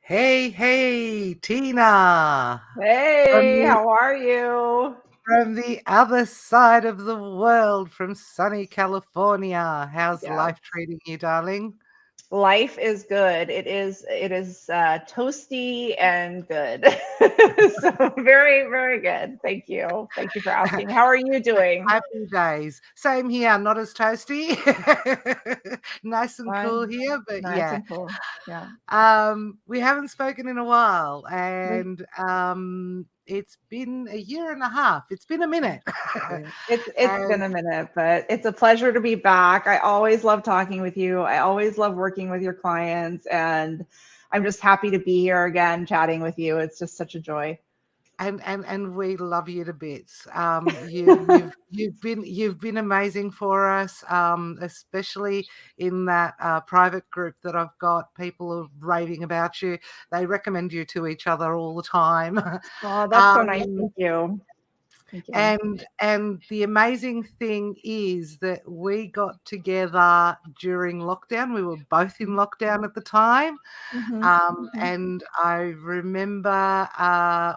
Hey, Tina, from Hey, the how are you? from the other side of the world, from sunny California. How's Yeah, life treating you, darling? life is good. It is toasty and good. So very, very good. Thank you. Thank you for asking. How are you doing? Happy days. Same here, not as toasty. Nice and cool Fine. here, but Nice yeah. and cool. Yeah. We haven't spoken in a while, We and it's been a year and a half. It's been a minute. it's And been a minute, but it's a pleasure to be back. I always love talking with you. I always love working with your clients, and I'm just happy to be here again chatting with you. It's just such a joy. and we love you to bits. You've been amazing for us, especially in that private group that I've got. People are raving about you. They recommend you to each other all the time. Oh, that's so nice. um, Thank you. Thank you. and the amazing thing is that we got together during lockdown. We were both in lockdown at the time. Mhm, mhm, And I remember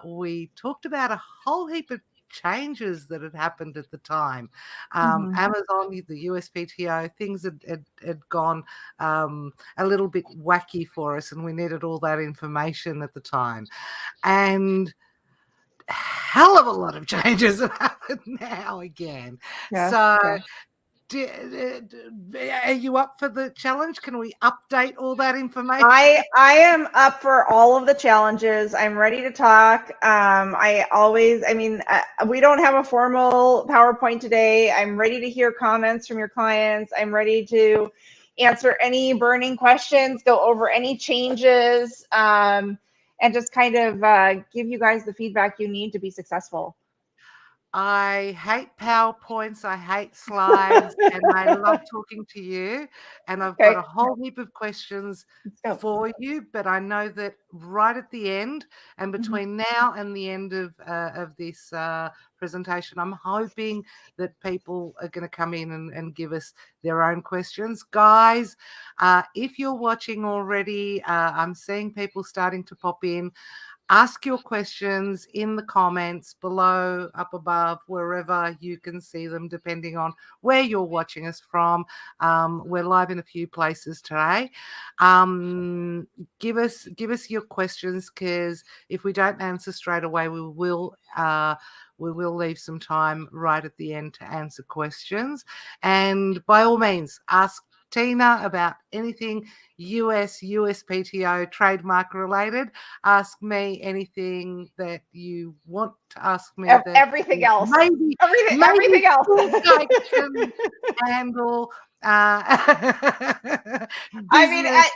we talked about a whole heap of changes that had happened at the time. mhm. Amazon, the USPTO, things had gone a little bit wacky for us, and we needed all that information at the time. And hell of a lot of changes have happened now again. Yes, So yes. are you up for the challenge? Can we update all that information? I am up for all of the challenges. I'm ready to talk. We don't have a formal PowerPoint today. I'm ready to hear comments from your clients. I'm ready to answer any burning questions, go over any changes, and just kind of give you guys the feedback you need to be successful. I hate PowerPoints, I hate slides, and I love talking to you. And I've got Okay, a whole heap of questions let's go. for you, but I know that right at the end and Mhm. between now and the end of this presentation, I'm hoping that people are going to come in and give us their own questions. Guys, if you're watching already, I'm seeing people starting to pop in. Ask your questions in the comments below, up above, wherever you can see them, depending on where you're watching us from. We're live in a few places today. Um, give us your questions, because if we don't answer straight away, we will leave some time right at the end to answer questions. And by all means, ask Tina about anything USPTO trademark related. Ask me anything that you want to ask me that Everything else. maybe maybe Everything else. thought I can handle. I mean, Business.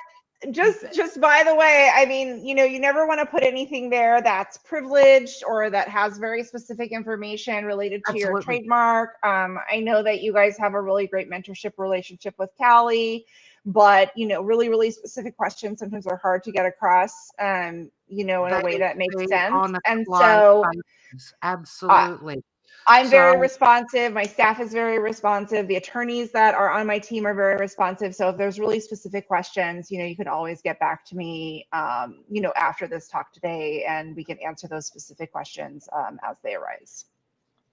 just by the way, I mean, you never want to put anything there that's privileged or that has very specific information related to your Absolutely. trademark. I know that you guys have a really great mentorship relationship with Callie, but really, really specific questions sometimes are hard to get across, in a They way need that to makes be sense. on a And client so, basis. uh, Absolutely. I'm So very responsive. My staff is very responsive. The attorneys that are on my team are very responsive. So if there's really specific questions, you could always get back to me, after this talk today, and we can answer those specific questions as they arise.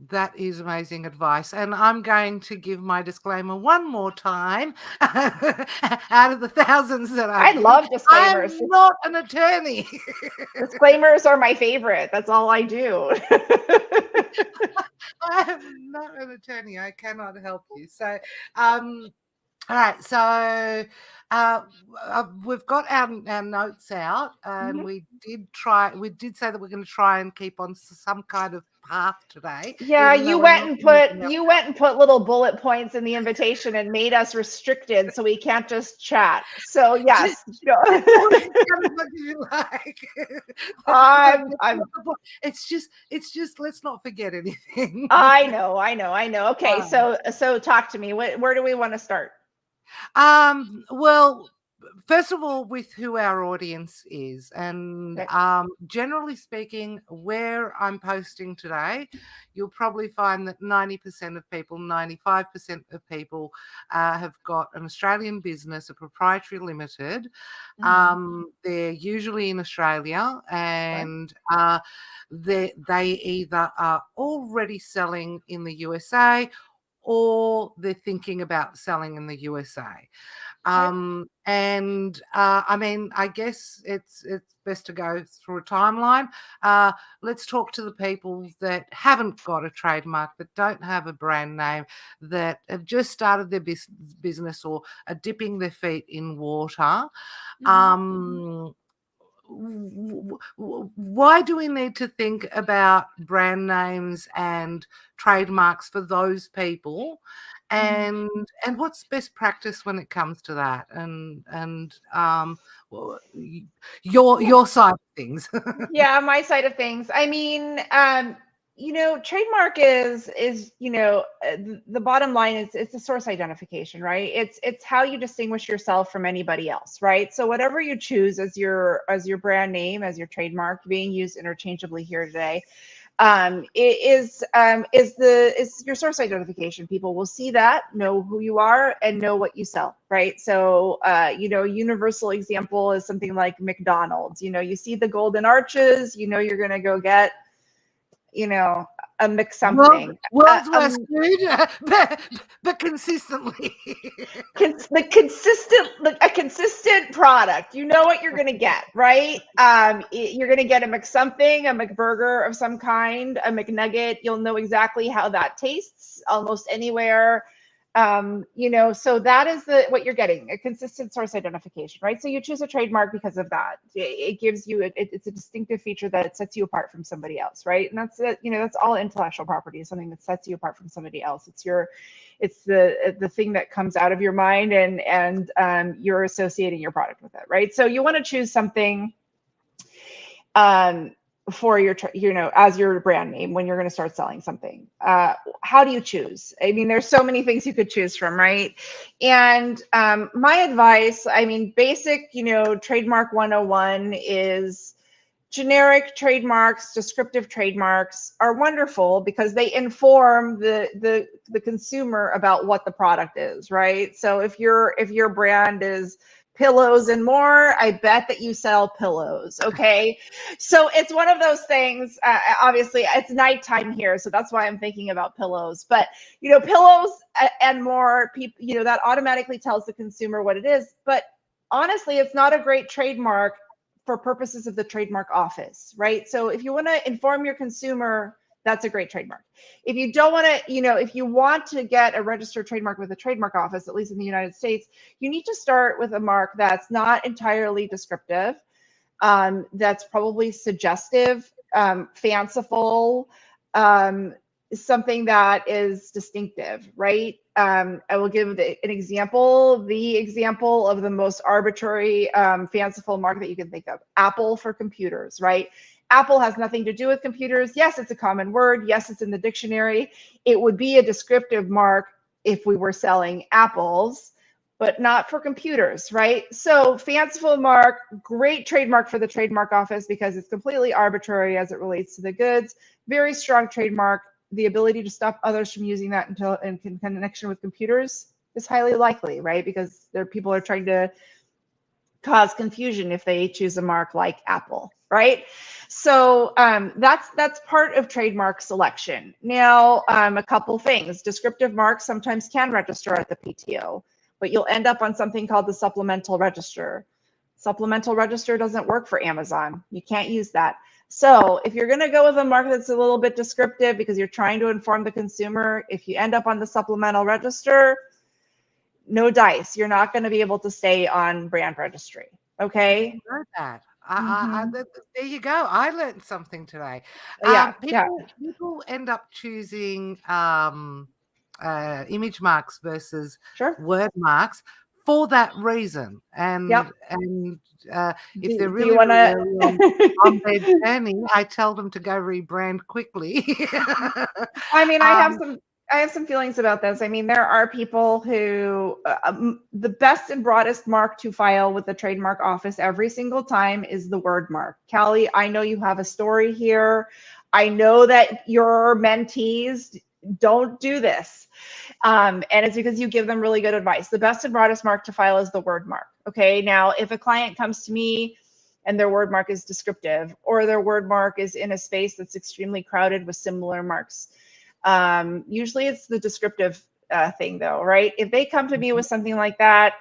that is amazing advice. And I'm going to give my disclaimer one more time out of the thousands that I I've given. love disclaimers. I'm not an attorney. Disclaimers are my favorite. That's all I do. I am not an attorney. I cannot help you. So, um, all right. So, we've got our notes out, and Mhm. we did say that we're going to try and keep on some kind of path today, Yeah, even though you we're went not and put using our. you went and put little bullet points in the invitation and made us restricted so we can't just chat. So Just yes, talk as much as you like. That's I'm not the point. It's just let's not forget anything. I know. Okay, Uh, so talk to me. Where do we want to start? Well, first of all, with who our audience is, and Okay. generally speaking, where I'm posting today, you'll probably find that 90% of people, 95% of people have got an Australian business, a proprietary limited. Mhm. They're usually in Australia, Okay. and they either are already selling in the USA or they're thinking about selling in the USA. Okay. I mean, I guess it's best to go through a timeline. Let's talk to the people that haven't got a trademark, that don't have a brand name, that have just started their business or are dipping their feet in water. Mhm. Um, why do we need to think about brand names and trademarks for those people, Mhm. and what's best practice when it comes to that, well, Yeah. your side of things? Yeah, my side of things. I mean, trademark is the bottom line is it's a source identification, right? It's how you distinguish yourself from anybody else, right? So whatever you choose as your brand name, as your trademark, being used interchangeably here today, it is your source identification. People will see that, know who you are, and know what you sell, right? So universal example is something like McDonald's. You see the golden arches, you're going to go get you know a McSomething. World's worst Um, food, but consistently. a consistent product. You know what you're going to get, right? You're going to get a McSomething, a McBurger of some kind, a McNugget. You'll know exactly how that tastes almost anywhere. So that is what you're getting, a consistent source identification, right? So you choose a trademark because of that. It gives you it's a distinctive feature that sets you apart from somebody else, right? And that's it. That's all intellectual property, is something that sets you apart from somebody else. It's the thing that comes out of your mind, and you're associating your product with it, right? So you want to choose something um, for as your brand name when you're going to start selling something. How do you choose? I mean, there's so many things you could choose from, right? And my advice, I mean, basic, trademark 101 is generic trademarks, descriptive trademarks are wonderful because they inform the consumer about what the product is, right? So if your brand is pillows and more, I bet that you sell pillows. Okay, so it's one of those things. Obviously, it's nighttime here, so that's why I'm thinking about pillows. But pillows and more, people, that automatically tells the consumer what it is. But honestly, it's not a great trademark for purposes of the trademark office, right? So if you want to inform your consumer, that's a great trademark. If you don't want to, if you want to get a registered trademark with a trademark office, at least in the United States, you need to start with a mark that's not entirely descriptive, that's probably suggestive, fanciful, um, something that is distinctive, right? I will give an example. The example of the most arbitrary, fanciful mark that you can think of: Apple for computers, right? Apple has nothing to do with computers. Yes, it's a common word. Yes, it's in the dictionary. It would be a descriptive mark if we were selling apples, but not for computers, right? So fanciful mark, great trademark for the trademark office because it's completely arbitrary as it relates to the goods. Very strong trademark. The ability to stop others from using that until in connection with computers is highly likely, right? Because people are trying to cause confusion if they choose a mark like Apple, right? So that's part of trademark selection. Now, a couple things. Descriptive marks sometimes can register at the PTO, but you'll end up on something called the supplemental register. Supplemental register doesn't work for Amazon. You can't use that. So if you're going to go with a mark that's a little bit descriptive because you're trying to inform the consumer, if you end up on the supplemental register, no dice. You're not going to be able to stay on brand registry. I Okay. didn't know that. Mm-hmm. There you go. I learned something today. Yeah. Yeah. People end up choosing image marks versus Sure. word marks for that reason. Yep. And if they're Do you really, want really to? early on their journey, I tell them to go rebrand quickly. I mean, um, I have some feelings about this. I mean, there are people who the best and broadest mark to file with the trademark office every single time is the word mark. Callie, I know you have a story here. I know that your mentees don't do this. And it's because you give them really good advice. The best and broadest mark to file is the word mark. Okay. Now, if a client comes to me and their word mark is descriptive, or their word mark is in a space that's extremely crowded with similar marks, usually it's the descriptive thing though, right? If they come to me with something like that,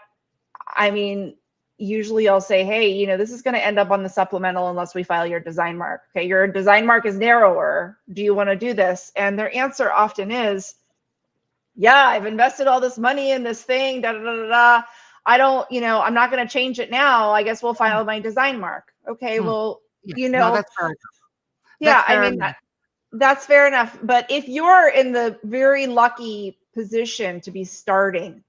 I mean, usually I'll say, hey, you know, this is going to end up on the supplemental unless we file your design mark. Okay, your design mark is narrower. Do you want to do this? And their answer often is, yeah, I've invested all this money in this thing, da da da da da. I don't, you know, I'm not going to change it now. I guess we'll file my design mark. Okay, well, Yeah. you No, know, that's fair enough. yeah, That's I fair mean, enough. that's fair enough. But if you're in the very lucky position to be starting,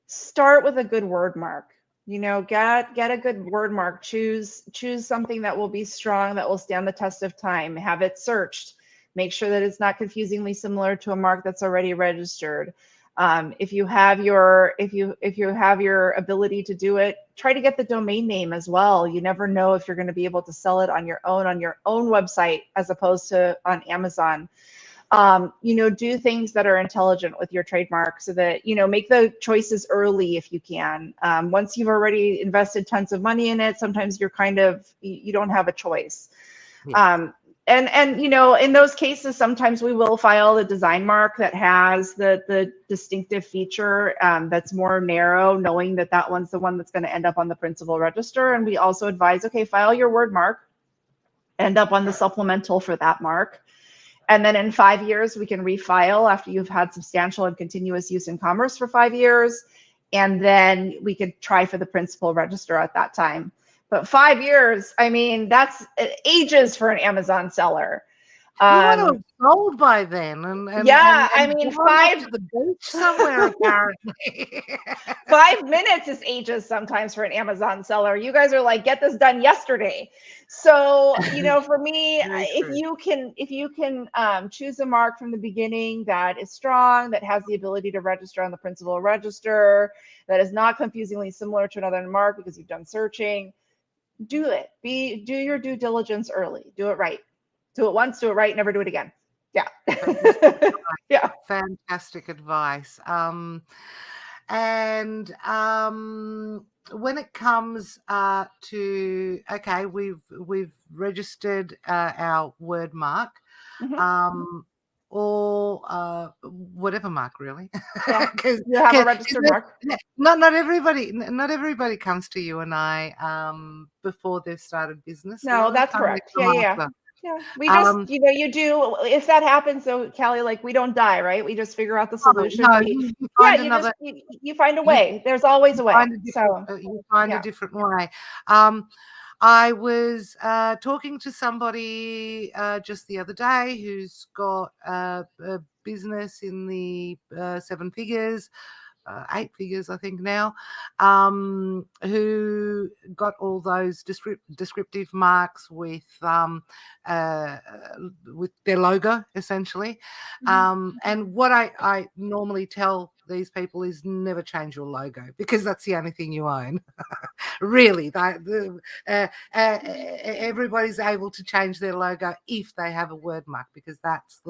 start with a good word mark. You know, get a good word mark. Choose something that will be strong, that will stand the test of time. Have it searched. Make sure that it's not confusingly similar to a mark that's already registered. If you have your ability to do it, try to get the domain name as well. You never know if you're going to be able to sell it on your own website as opposed to on Amazon. You know, do things that are intelligent with your trademark so that, you know, make the choices early if you can. Once you've already invested tons of money in it, sometimes you're kind of, you don't have a choice. Yeah. And you know, in those cases, sometimes we will file the design mark that has the distinctive feature that's more narrow, knowing that that one's the one that's going to end up on the principal register. And we also advise, okay, file your word mark, end up on the supplemental for that mark. And then in 5 years, we can refile after you've had substantial and continuous use in commerce for 5 years. And then we could try for the principal register at that time. But 5 years, I mean, that's ages for an Amazon seller. You want to have sold by then Yeah, I and mean, gone off to the beach somewhere, apparently. 5 minutes is ages sometimes for an Amazon seller. You guys are like, get this done yesterday. So, you know, for me, Very true. if you can choose a mark from the beginning that is strong, that has the ability to register on the principal register, that is not confusingly similar to another mark because you've done searching, do it. Do your due diligence early. Do it right. Do it once, do it right, never do it again. Yeah. Fantastic Yeah. Fantastic advice. And when it comes to, okay, we've registered our word mark, Mhm. or whatever mark, really, Yeah. because You have a registered mark. not everybody comes to you and I before they've started business. A No, lot of that's the time they correct. Yeah, come yeah, yeah. after. Yeah. We just, Um, you know, you do, if that happens, so Callie, like we don't die, right? We just figure out the no, solution. no, We, you yeah, find you just, another. you find a You way. There's always a way. find a different So, you find a yeah. different way. Um, I was talking to somebody just the other day who's got a business in the 7 figures, 8 figures, I think now, who got all those descriptive marks uh, with their logo, essentially. And what I normally tell these people is never change your logo because that's the only thing you own. Really, everybody's able to change their logo if they have a word mark because that's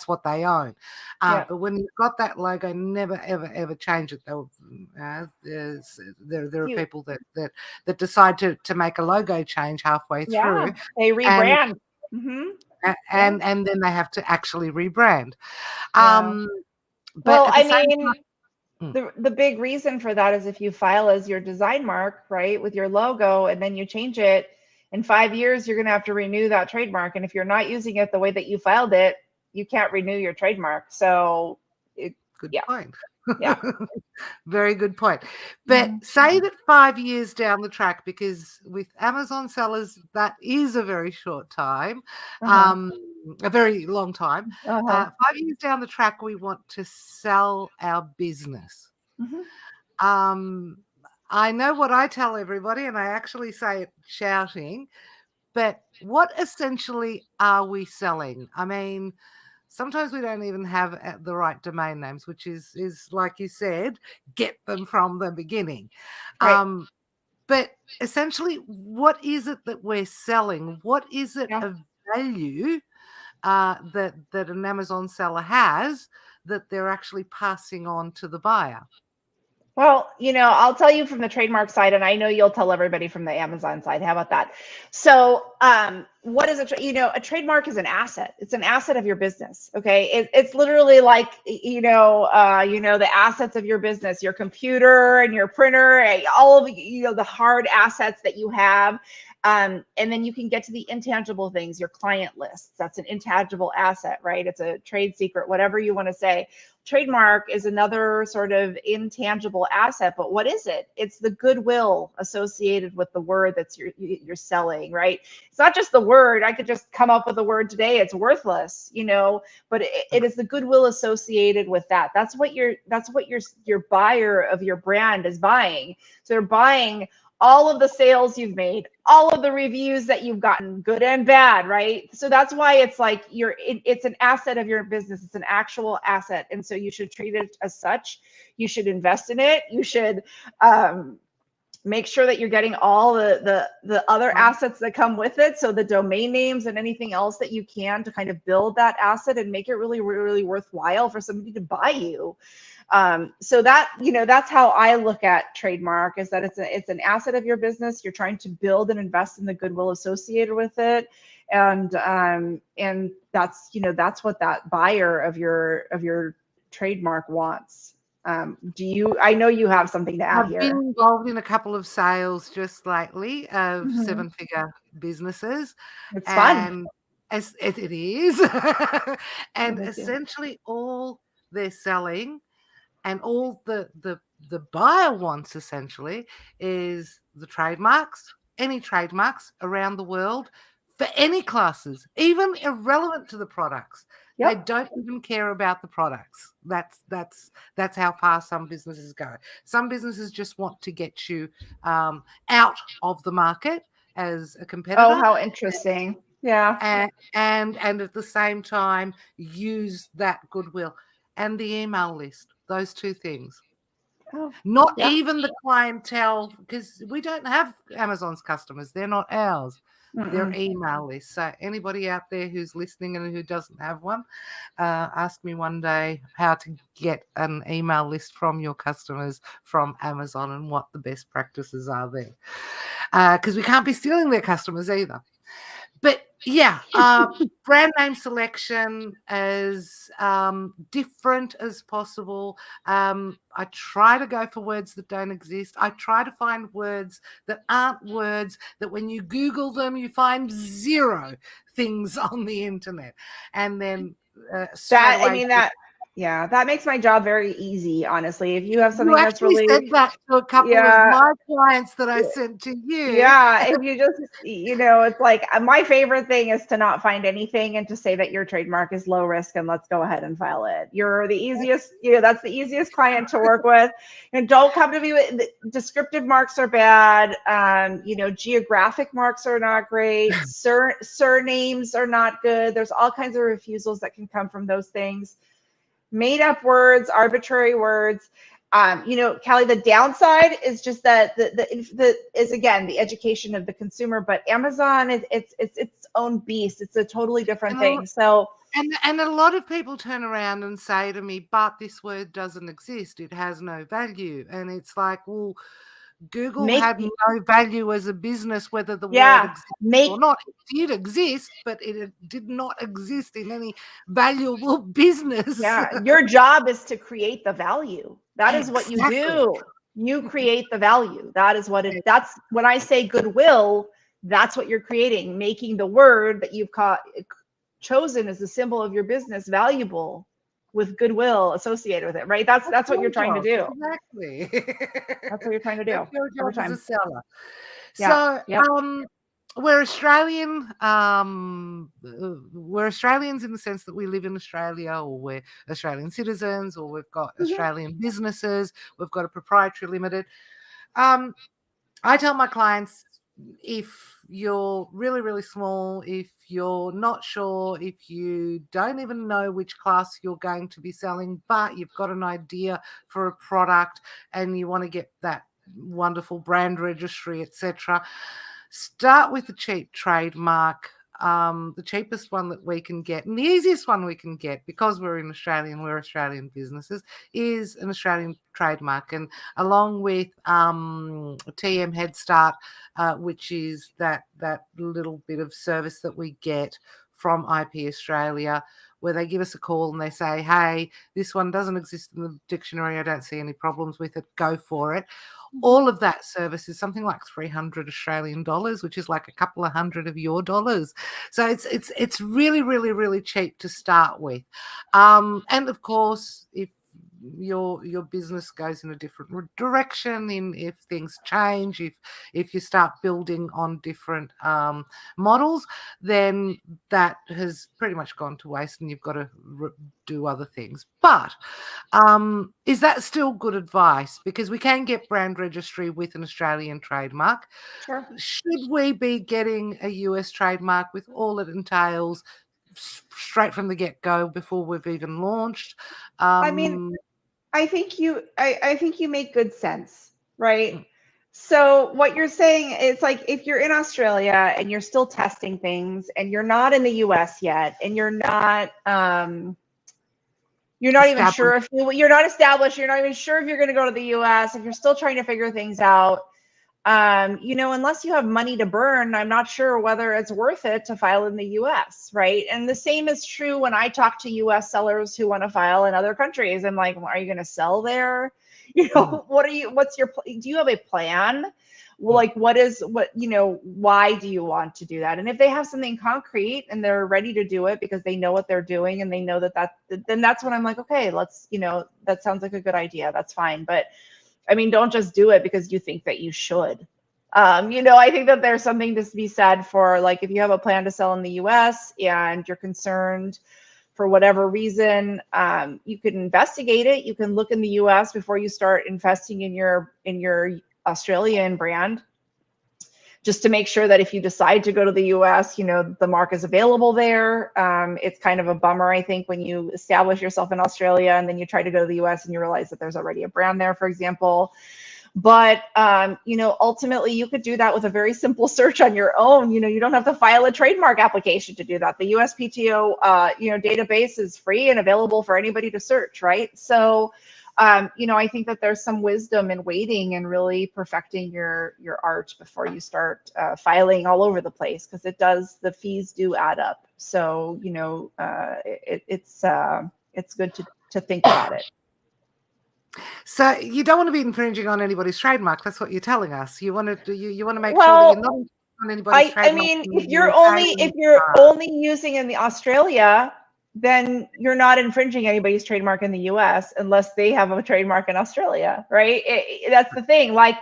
what they own. Yeah. But when you've got that logo, never ever change it. There are You, people that decide to make a logo change halfway through, yeah. They and rebrand. Mm-hmm. Yeah. and then they have to actually rebrand. Yeah. Um, but Well, at the I same mean, time, the big reason for that is if you file as your design mark, right, with your logo, and then you change it in 5 years, you're going to have to renew that trademark. And if you're not using it the way that you filed it, you can't renew your trademark. So, good yeah, point. yeah. Very good point. But Mhm. say that 5 years down the track, because with Amazon sellers, that is a very short time, Uh-huh. a very long time. Uh-huh. 5 years down the track, we want to sell our business. Mhm. Um, I know what I tell everybody, and I actually say it shouting, but what essentially are we selling? I mean, sometimes we don't even have the right domain names, which is like you said, get them from the beginning. Right. But essentially, what is it that we're selling? What is it Yeah. of value that an Amazon seller has that they're actually passing on to the buyer? Well, I'll tell you from the trademark side, and I know you'll tell everybody from the Amazon side. How about that? So, what is a trademark is an asset. It's an asset of your business. Okay, it's literally like the assets of your business, your computer and your printer, all of the hard assets that you have. And then you can get to the intangible things, your client lists. That's an intangible asset, right? It's a trade secret, whatever you want to say. Trademark is another sort of intangible asset, but what is it? It's the goodwill associated with the word that's you're selling, right? It's not just the word. I could just come up with a word today. It's worthless, but it is the goodwill associated with that. That's what your buyer of your brand is buying. So they're buying all of the sales you've made, all of the reviews that you've gotten, good and bad, right? So that's why it's like it's an asset of your business. It's an actual asset. And so you should treat it as such. You should invest in it. You should make sure that you're getting all the other assets that come with it. So the domain names and anything else that you can to kind of build that asset and make it really, really worthwhile for somebody to buy you. So that's how I look at trademark, is that it's an asset of your business. You're trying to build and invest in the goodwill associated with it. And that's what that buyer of your trademark wants. I know you have something to add I've been here. involved in a couple of sales just lately of Mm-hmm. seven-figure businesses, It's fun. and as it is, Yeah, and me too. essentially all they're selling and all the buyer wants essentially is the trademarks, any trademarks around the world for any classes, even irrelevant to the products. They Yep. don't even care about the products. That's how far some businesses go. Some businesses just want to get you out of the market as a Oh, competitor, how interesting. Yeah. and at the same time use that goodwill and the email list. Those two things. Oh, Not yeah. even the clientele, because we don't have Amazon's customers. They're not ours. They're Mm-mm. email lists. So anybody out there who's listening and who doesn't have one, ask me one day how to get an email list from your customers from Amazon and what the best practices are there. Because we can't be stealing their customers either. But yeah, brand name selection as different as possible. I try to go for words that don't exist. I try to find words that aren't words that when you Google them, you find zero things on the internet. And then straight That, I away, mean, yeah, that makes my job very easy, honestly. If you have you something that's actually really, said that to a couple of yeah, my clients that I sent to you. yeah, if you just, it's like my favorite thing is to not find anything and to say that your trademark is low risk and let's go ahead and file it. You're the easiest, that's the easiest client to work with. And don't come to me with descriptive marks are bad. Geographic marks are not great. Surnames are not good. There's all kinds of refusals that can come from those things. Made up words, arbitrary words. Callie, the downside is just that the is again the education of the consumer, but Amazon is it's its own beast. It's a totally different And thing. So And a lot of people turn around and say to me, "But this word doesn't exist. It has no value." And it's like, well, Google make had no value as a business, whether the word yeah, existed make or not. It did exist, but it did not exist in any valuable business. yeah, your job is to create the value. That is what you Exactly. do. You create the value. That's when I say goodwill, that's what you're creating, making the word that you've chosen as the symbol of your business valuable with goodwill associated with it, right? That's That's what you're your trying to job. do. Exactly. That's what you're trying to That's do your every job as a time. seller. Yeah. So, Yep. we're Australian. We're Australians in the sense that we live in Australia, or we're Australian citizens, or we've got Mm-hmm. Australian businesses. We've got a proprietary limited. Um, I tell my clients if you're really, really small, if you're not sure, if you don't even know which class you're going to be selling, but you've got an idea for a product and you want to get that wonderful brand registry, etc., start with the cheap trademark. The cheapest one that we can get, and the easiest one we can get, because we're Australian businesses, is an Australian trademark. And along with TM Head Start, which is that little bit of service that we get from IP Australia, where they give us a call and they say, hey, this one doesn't exist in the dictionary, I don't see any problems with it, go for it. All of that service is something like 300 Australian dollars, which is like a couple of hundred of your dollars. So it's really, really, really cheap to start with. And of course, if your business goes in a different direction, in if things change, if you start building on different models, then that has pretty much gone to waste and you've got to do other things. But is that still good advice? Because we can get brand registry with an Australian trademark. Sure. Should we be getting a US trademark with all it entails straight from the get-go before we've even launched? I mean, I think you make good sense, right? So what you're saying is, like, if you're in Australia and you're still testing things and you're not in the US yet and you're not even sure if you're not established, you're not even sure if you're going to go to the US, if you're still trying to figure things out, unless you have money to burn, I'm not sure whether it's worth it to file in the US, right? And the same is true when I talk to US sellers who want to file in other countries. I'm like, well, are you going to sell there? Do you have a plan? Well, like, why do you want to do that? And if they have something concrete and they're ready to do it because they know what they're doing and they know then that's when I'm like, okay, that sounds like a good idea. That's fine. But I mean, don't just do it because you think that you should. I think that there's something to be said for, like, if you have a plan to sell in the US and you're concerned for whatever reason, you can investigate it. You can look in the US before you start investing in your Australian brand, just to make sure that if you decide to go to the US, the mark is available there. It's kind of a bummer, I think, when you establish yourself in Australia and then you try to go to the US and you realize that there's already a brand there, for example. But, ultimately you could do that with a very simple search on your own. You don't have to file a trademark application to do that. The USPTO, database is free and available for anybody to search, right? So, I think that there's some wisdom in waiting and really perfecting your art before you start filing all over the place, because the fees do add up. So, it's good to think about it. So you don't want to be infringing on anybody's trademark. That's what you're telling us. You want to make sure that Well, you're not infringing on anybody's I trademark. mean, if you're only using in the Australia, then you're not infringing anybody's trademark in the US unless they have a trademark in Australia, right? That's the thing. Like,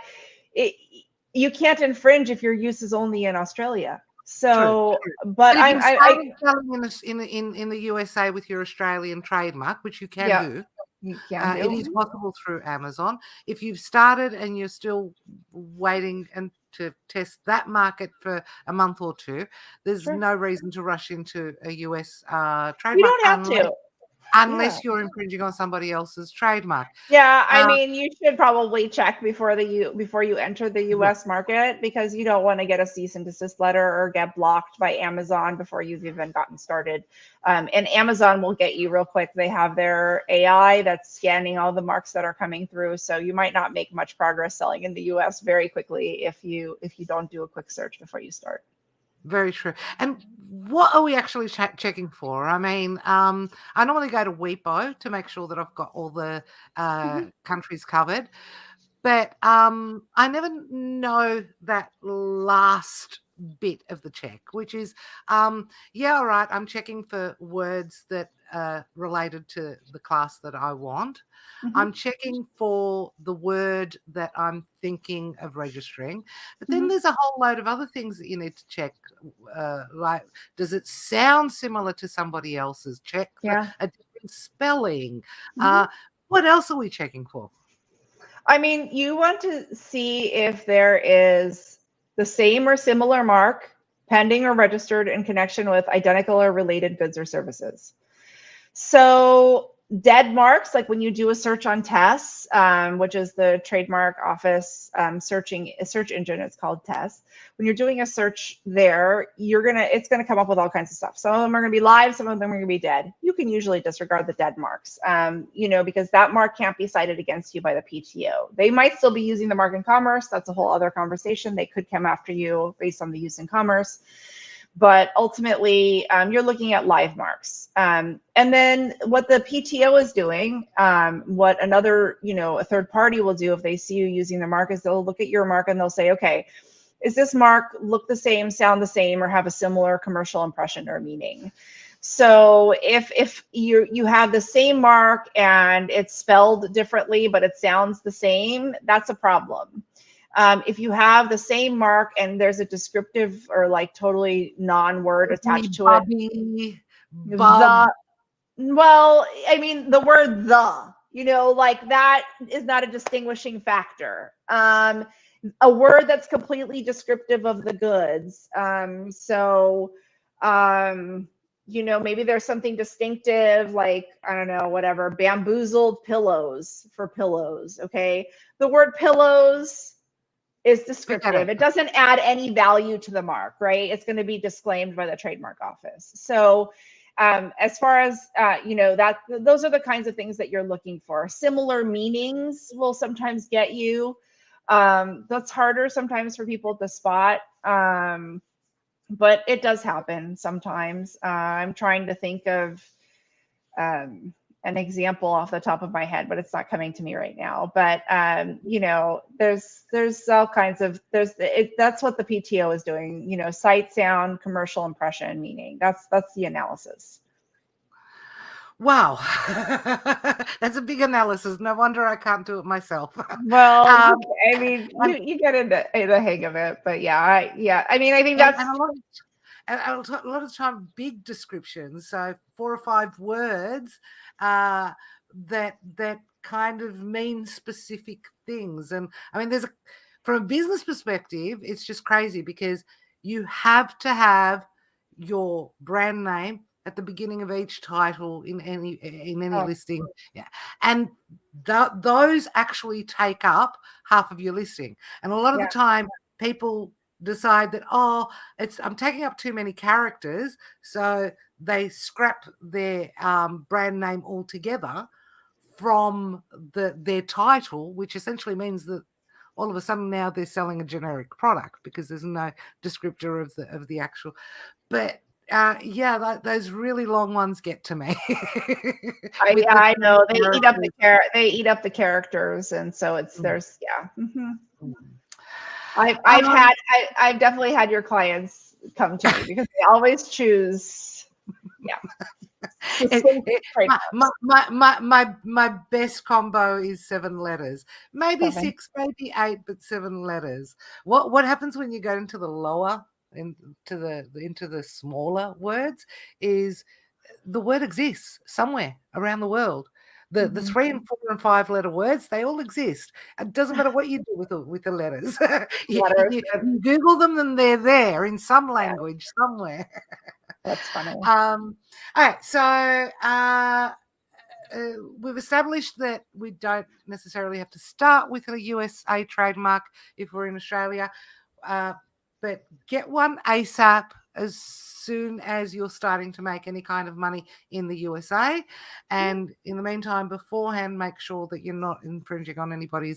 you can't infringe if your use is only in Australia. So, true. but if you're I selling in the USA with your Australian trademark, which you can do, you can do. it is possible through Amazon. If you've started and you're still waiting and to test that market for a month or two, there's no reason to rush into a US trademark. You don't have to. Unless you're infringing on somebody else's trademark. Yeah, I mean, you should probably check before you enter the US market, because you don't want to get a cease and desist letter or get blocked by Amazon before you've even gotten started. And Amazon will get you real quick. They have their AI that's scanning all the marks that are coming through. So you might not make much progress selling in the US very quickly if you don't do a quick search before you start. Very true. And what are we actually checking for? I mean, I normally go to WIPO to make sure that I've got all the countries covered, but I never know that last bit of the check, which is, all right, I'm checking for words that are related to the class that I want. I'm checking for the word that I'm thinking of registering. But then there's a whole load of other things that you need to check. Like, does it sound similar to somebody else's? Check for a different spelling. What else are we checking for? I mean, you want to see if there is the same or similar mark, pending or registered in connection with identical or related goods or services. So dead marks, like when you do a search on TESS, which is the trademark office search engine, it's called TESS. When you're doing a search there, it's gonna come up with all kinds of stuff. Some of them are gonna be live, some of them are gonna be dead. You can usually disregard the dead marks, because that mark can't be cited against you by the PTO. They might still be using the mark in commerce. That's a whole other conversation. They could come after you based on the use in commerce. But ultimately, you're looking at live marks. And then what the PTO is doing, what another, a third party will do if they see you using the mark is they'll look at your mark and they'll say, okay, is this mark look the same, sound the same, or have a similar commercial impression or meaning? So if you have the same mark and it's spelled differently, but it sounds the same, that's a problem. If you have the same mark and there's a descriptive or like totally non-word attached to it, well, I mean, the word like that is not a distinguishing factor. A word that's completely descriptive of the goods. Maybe there's something distinctive, like, I don't know, whatever, bamboozled pillows for pillows. Okay. The word pillows is descriptive. It doesn't add any value to the mark, right? It's going to be disclaimed by the trademark office. So as far as, those are the kinds of things that you're looking for. Similar meanings will sometimes get you. That's harder sometimes for people to spot. But it does happen sometimes. I'm trying to think of an example off the top of my head, but it's not coming to me right now. But there's all kinds of that's what the PTO is doing. Sight, sound, commercial impression, meaning. That's the analysis. Wow, that's a big analysis. No wonder I can't do it myself. Well, I mean, you get into the hang of it, but yeah. I mean, I think that's a lot of time big descriptions, so 4 or 5 words that kind of mean specific things. And I mean, from a business perspective, it's just crazy because you have to have your brand name at the beginning of each title in any listing. Yeah. And those actually take up half of your listing. And a lot of the time people decide that, I'm taking up too many characters, so they scrap their brand name altogether from their title, which essentially means that all of a sudden now they're selling a generic product because there's no descriptor of the actual. But those really long ones get to me. I know they eat up the characters, and so I've definitely had your clients come to me because they always choose. My best combo is 7 letters, maybe 6, maybe 8, but 7 letters. What happens when you go into the lower, into the smaller words is the word exists somewhere around the world. The 3 and 4 and 5 letter words, they all exist. It doesn't matter what you do with the letters. you Google them and they're there in some language somewhere. That's funny. All right, so we've established that we don't necessarily have to start with a USA trademark if we're in Australia, but get one ASAP as soon as you're starting to make any kind of money in the USA. And in the meantime, beforehand, make sure that you're not infringing on anybody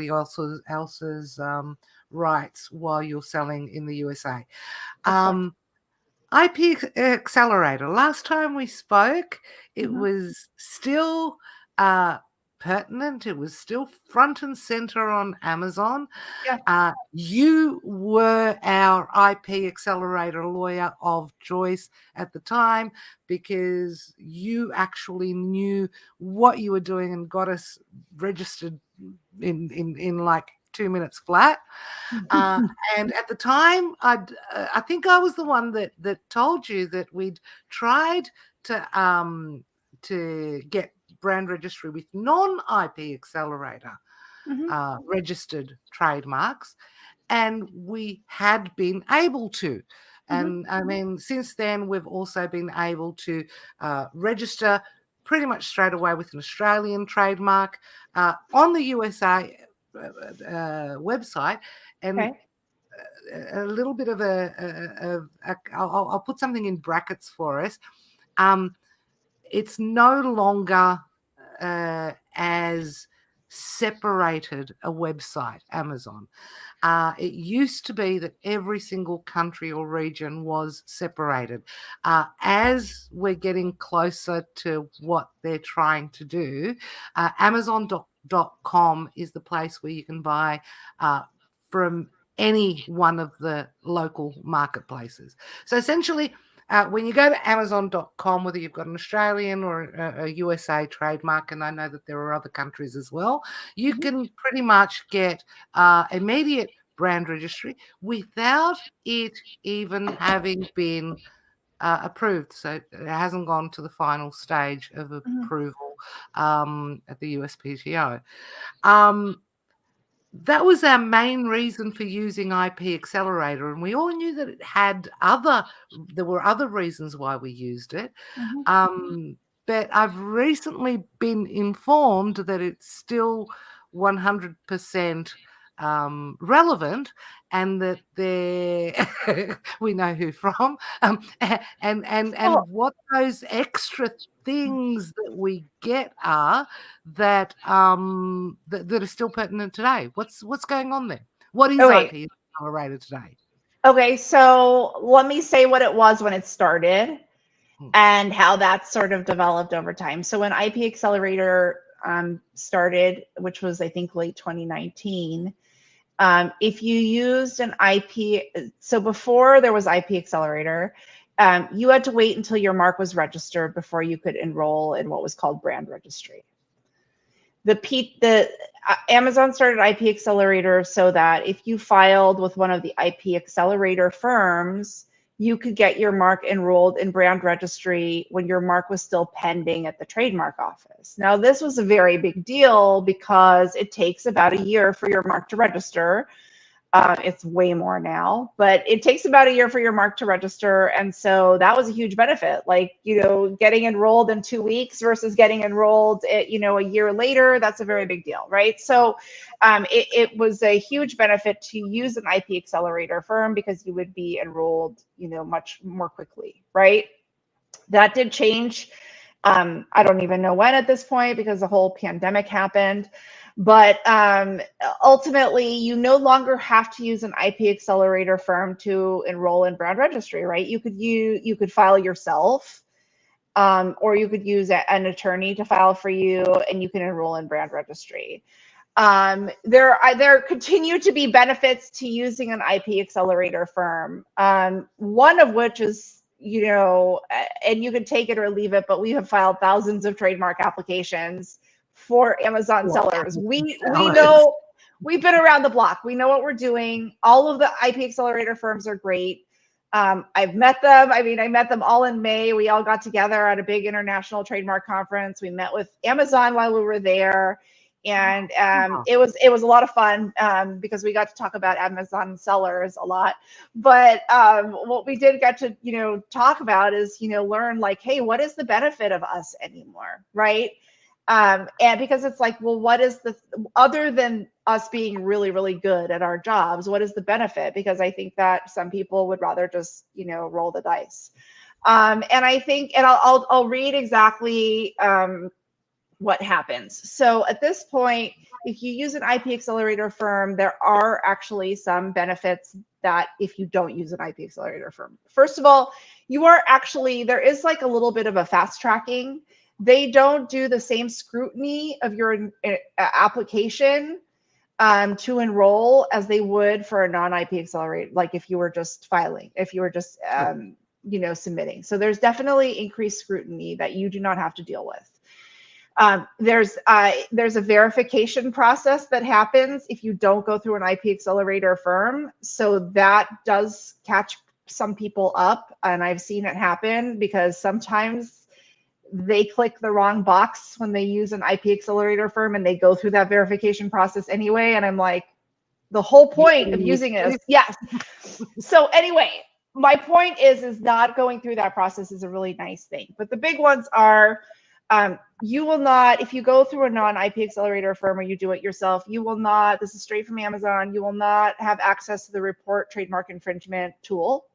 else's rights while you're selling in the USA. IP Accelerator. Last time we spoke, it was still pertinent. It was still front and center on Amazon. You were our IP Accelerator lawyer of choice at the time because you actually knew what you were doing and got us registered in like 2 minutes flat. And at the time, I think I was the one that told you that we'd tried to get brand registry with non-IP Accelerator registered trademarks, and we had been able to. Mhm. And I mean, since then, we've also been able to register pretty much straight away with an Australian trademark on the USA website. And Okay. a little bit of I'll put something in brackets for us. Um, it's no longer as separated a website, Amazon. It used to be that every single country or region was separated. As we're getting closer to what they're trying to do, Amazon.com is the place where you can buy from any one of the local marketplaces. So essentially, when you go to Amazon.com, whether you've got an Australian or a USA trademark, and I know that there are other countries as well, you Mhm. can pretty much get immediate brand registry without it even having been approved. So it hasn't gone to the final stage of Mhm. approval at the USPTO. Um, that was our main reason for using IP Accelerator, and we all knew that it had there were other reasons why we used it. Mhm. Um, but I've recently been informed that it's still 100% relevant, and that we know who from, and So, what those extra things that we get are that are still pertinent today. What's going on there? What is okay. IP accelerated today? Okay, so let me say what it was when it started Hmm. and how that's sort of developed over time. So when IP Accelerator started, which was I think late 2019, if you used an IP, so before there was IP Accelerator, you had to wait until your mark was registered before you could enroll in what was called brand registry. The Amazon started IP Accelerator so that if you filed with one of the IP Accelerator firms, you could get your mark enrolled in brand registry when your mark was still pending at the trademark office. Now, this was a very big deal because it takes about a year for your mark to register. It's way more now, but it takes about a year for your mark to register. And so that was a huge benefit. Like, getting enrolled in 2 weeks versus getting enrolled a year later, that's a very big deal, right? So it was a huge benefit to use an IP accelerator firm because you would be enrolled, much more quickly, right? That did change. I don't even know when at this point because the whole pandemic happened. But ultimately, you no longer have to use an IP accelerator firm to enroll in brand registry, right? You could file yourself, or you could use an attorney to file for you, and you can enroll in brand registry. There continue to be benefits to using an IP accelerator firm. One of which is, and you can take it or leave it, but we have filed thousands of trademark applications for Amazon For sellers. Amazon We sellers. know we've been around the block. We know what we're doing. All of the IP accelerator firms are great. I've met them. I mean, I met them all in May. We all got together at a big international trademark conference. We met with Amazon while we were there, and Oh, it was a lot of fun because we got to talk about Amazon sellers a lot. But what we did get to talk about is learn, like, hey, what is the benefit of us anymore, right? And because it's like, well, what is the other than us being really, really good at our jobs, what is the benefit? Because I think that some people would rather just roll the dice. And I think, and I'll read exactly what happens. So at this point, if you use an IP accelerator firm, there are actually some benefits that if you don't use an IP accelerator firm. First of all, there is like a little bit of a fast tracking. They don't do the same scrutiny of your application to enroll as they would for a non-IP accelerator, like if you were just filing, if you were just sure. submitting. So there's definitely increased scrutiny that you do not have to deal with. There's a verification process that happens if you don't go through an IP accelerator firm. So that does catch some people up, and I've seen it happen because sometimes they click the wrong box when they use an IP accelerator firm and they go through that verification process anyway. And I'm like, The whole point of using this, yes. So anyway, my point is not going through that process is a really nice thing. But the big ones are, you will not, if you go through a non-IP accelerator firm or you do it yourself, you will not, this is straight from Amazon, you will not have access to the report trademark infringement tool.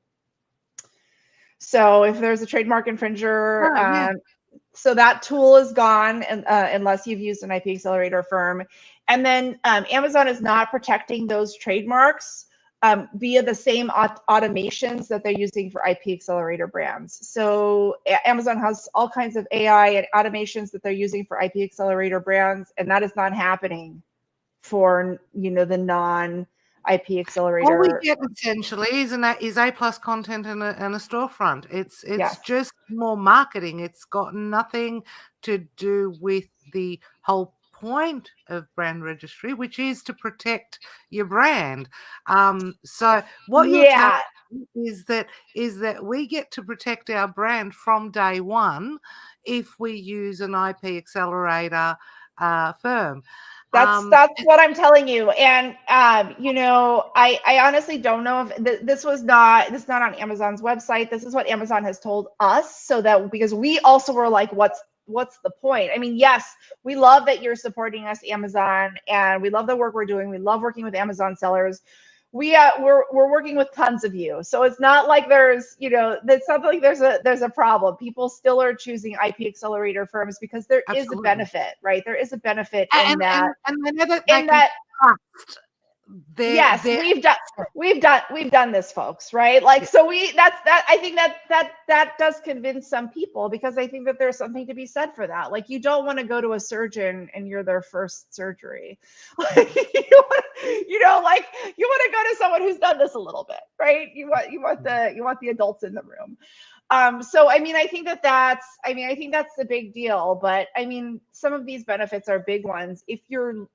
So if there's a trademark infringer, so that tool is gone unless you've used an IP accelerator firm. And then Amazon is not protecting those trademarks via the same automations that they're using for IP accelerator brands. So Amazon has all kinds of AI and automations that they're using for IP accelerator brands, and that is not happening for, you know, the non-IP accelerator. All we get essentially is A plus content and a storefront. It's Yes. just more marketing. It's got nothing to do with the whole point of brand registry, which is to protect your brand. So what you're telling me is that we get to protect our brand from day one if we use an IP accelerator firm. That's what I'm telling you. And you know, I honestly don't know if this is not on Amazon's website. This is what Amazon has told us, so that because we also were like, what's the point? I mean, yes, we love that you're supporting us, Amazon, and we love the work we're doing. We love working with Amazon sellers. We're working with tons of you, so it's not like there's, you know, it's not like there's a problem. People still are choosing IP accelerator firms because there is a benefit, right? There is a benefit in that. And they know that they can trust Yes, we've done this, folks, right? Like, so I think that does convince some people, because I think that there's something to be said for that. Like, you don't want to go to a surgeon and you're their first surgery. Like, you know, like, you want to go to someone who's done this a little bit, right? You want the adults in the room. So I mean, I think that's the big deal. But I mean, some of these benefits are big ones if you're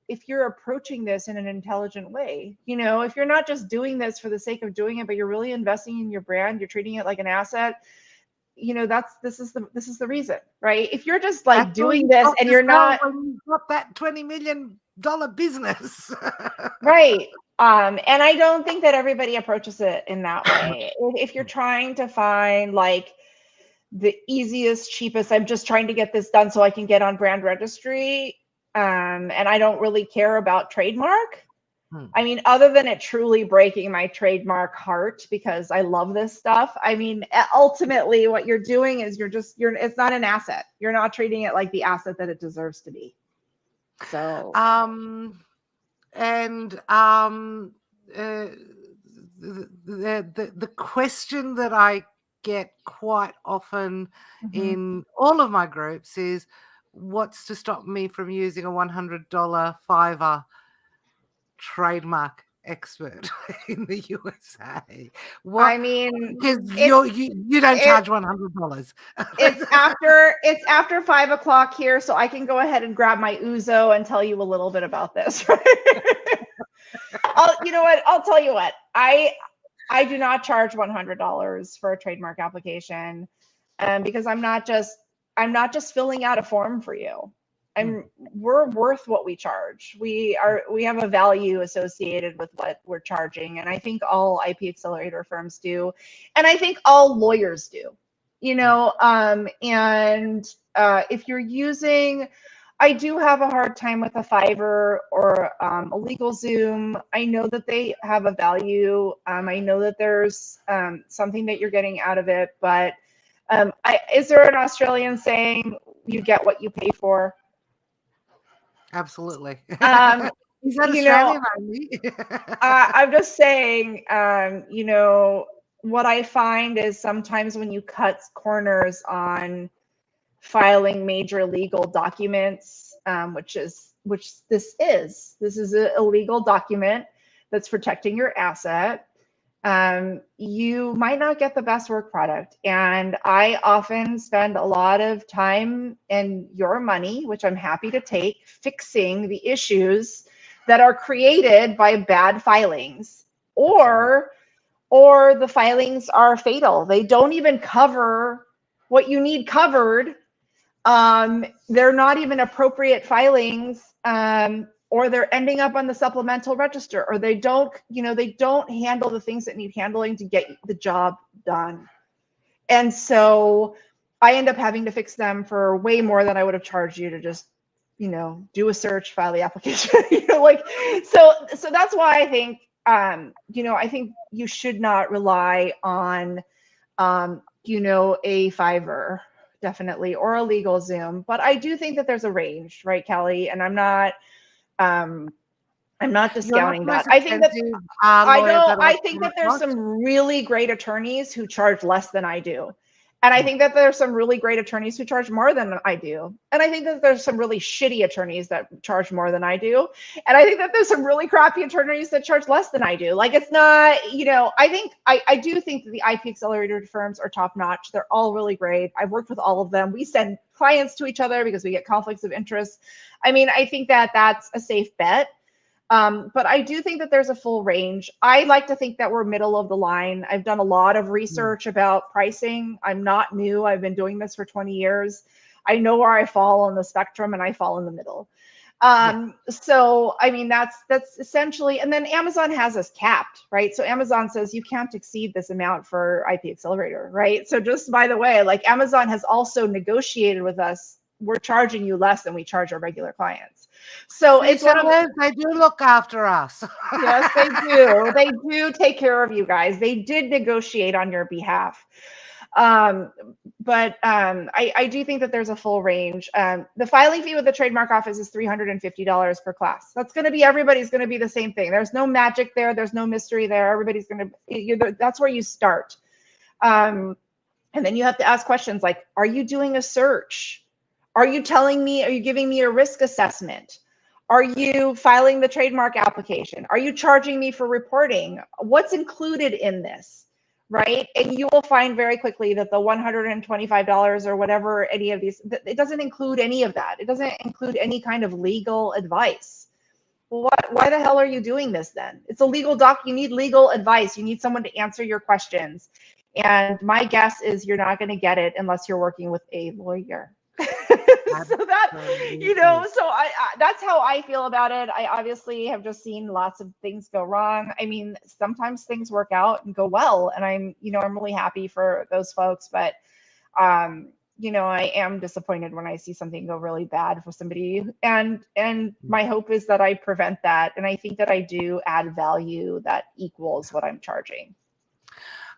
approaching this in an intelligent way. You know, if you're not just doing this for the sake of doing it, but you're really investing in your brand, you're treating it like an asset. You know, this is the reason, right? If you're just like doing this and you're not, when you've got that $20 million business, right. And I don't think that everybody approaches it in that way. If you're trying to find like the easiest, cheapest, I'm just trying to get this done so I can get on brand registry, and I don't really care about trademark. I mean, other than it truly breaking my trademark heart because I love this stuff. I mean, ultimately what you're doing is it's not an asset. You're not treating it like the asset that it deserves to be. So the question that I get quite often in all of my groups is, what's to stop me from using a $100 Fiverr trademark expert in the USA? I mean, because you don't charge $100. It's after 5 o'clock here, so I can go ahead and grab my Ouzo and tell you a little bit about this. You know what? I'll tell you what. I do not charge $100 for a trademark application, because I'm not just filling out a form for you. We're worth what we charge. We have a value associated with what we're charging, and I think all IP accelerator firms do, and I think all lawyers do. You know, if you're using, I do have a hard time with a Fiverr or a LegalZoom. I know that they have a value. I know that there's something that you're getting out of it, but is there an Australian saying, you get what you pay for? Absolutely. Is that Australian only? I'm just saying, you know, what I find is sometimes when you cut corners on filing major legal documents, which this is a legal document that's protecting your asset, you might not get the best work product. And I often spend a lot of time and your money, which I'm happy to take, fixing the issues that are created by bad filings, or the filings are fatal. They don't even cover what you need covered. They're not even appropriate filings. or they're ending up on the supplemental register, or they don't, they don't handle the things that need handling to get the job done. And so I end up having to fix them for way more than I would have charged you to just, do a search, file the application, so that's why I think, I think you should not rely on, a Fiverr, definitely, or a LegalZoom. But I do think that there's a range, right, Kelly? And um, I'm not You're not discounting the most that. I think that expensive I lawyer know. that I I've think come that there's across. some really great attorneys who charge less than I do. And I Mm. think that there's some really great attorneys who charge more than I do. And I think that there's some really shitty attorneys that charge more than I do. And I think that there's some really crappy attorneys that charge less than I do. Like, it's not, I think, I do think that the IP accelerator firms are top notch. They're all really great. I've worked with all of them. We send clients to each other because we get conflicts of interest. I mean, I think that that's a safe bet. But I do think that there's a full range. I like to think that we're middle of the line. I've done a lot of Mm. research about pricing. I'm not new. I've been doing this for 20 years. I know where I fall on the spectrum, and I fall in the middle. Yeah. So I mean, that's essentially, and then Amazon has us capped, right? So Amazon says you can't exceed this amount for IP Accelerator, right? So just by the way, like, Amazon has also negotiated with us. We're charging you less than we charge our regular clients. So See, it's one of sellers, they do look after us. Yes, they do. They do take care of you guys. They did negotiate on your behalf. Um, but I do think that there's a full range. The filing fee with the trademark office is $350 per class. Everybody's going to be the same thing. There's no magic there. There's no mystery there. Everybody's going to, that's where you start. Um, and then you have to ask questions like, are you doing a search? Are you giving me a risk assessment? Are you filing the trademark application? Are you charging me for reporting? What's included in this? Right? And you will find very quickly that the $125 or whatever, any of these, it doesn't include any of that. It doesn't include any kind of legal advice. Well, why the hell are you doing this then? It's a legal doc. You need legal advice. You need someone to answer your questions. And my guess is you're not going to get it unless you're working with a lawyer. So that, Absolutely. that's how I feel about it. I obviously have just seen lots of things go wrong. I mean, sometimes things work out and go well, and I'm really happy for those folks. But I am disappointed when I see something go really bad for somebody. And my hope is that I prevent that, and I think that I do add value that equals what I'm charging.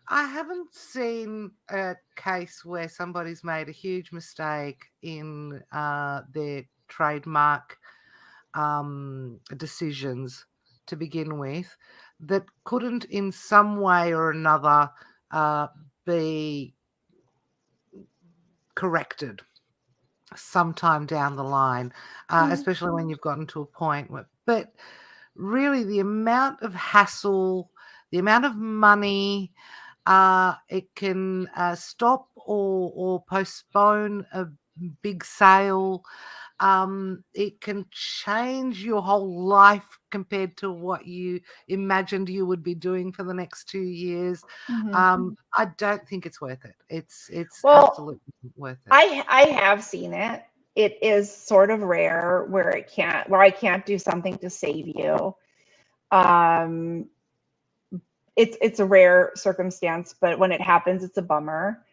I haven't seen a case where somebody's made a huge mistake in their trademark decisions to begin with that couldn't, in some way or another, uh, be corrected sometime down the line, Mhm. especially when you've gotten to a point where. But really, the amount of hassle, the amount of money, it can stop or postpone a big sale. It can change your whole life compared to what you imagined you would be doing for the next 2 years. Mhm. I don't think it's worth it. It's Well, absolutely worth it. I have seen it. It is sort of rare where I can't do something to save you. Um, it's a rare circumstance, but when it happens, it's a bummer.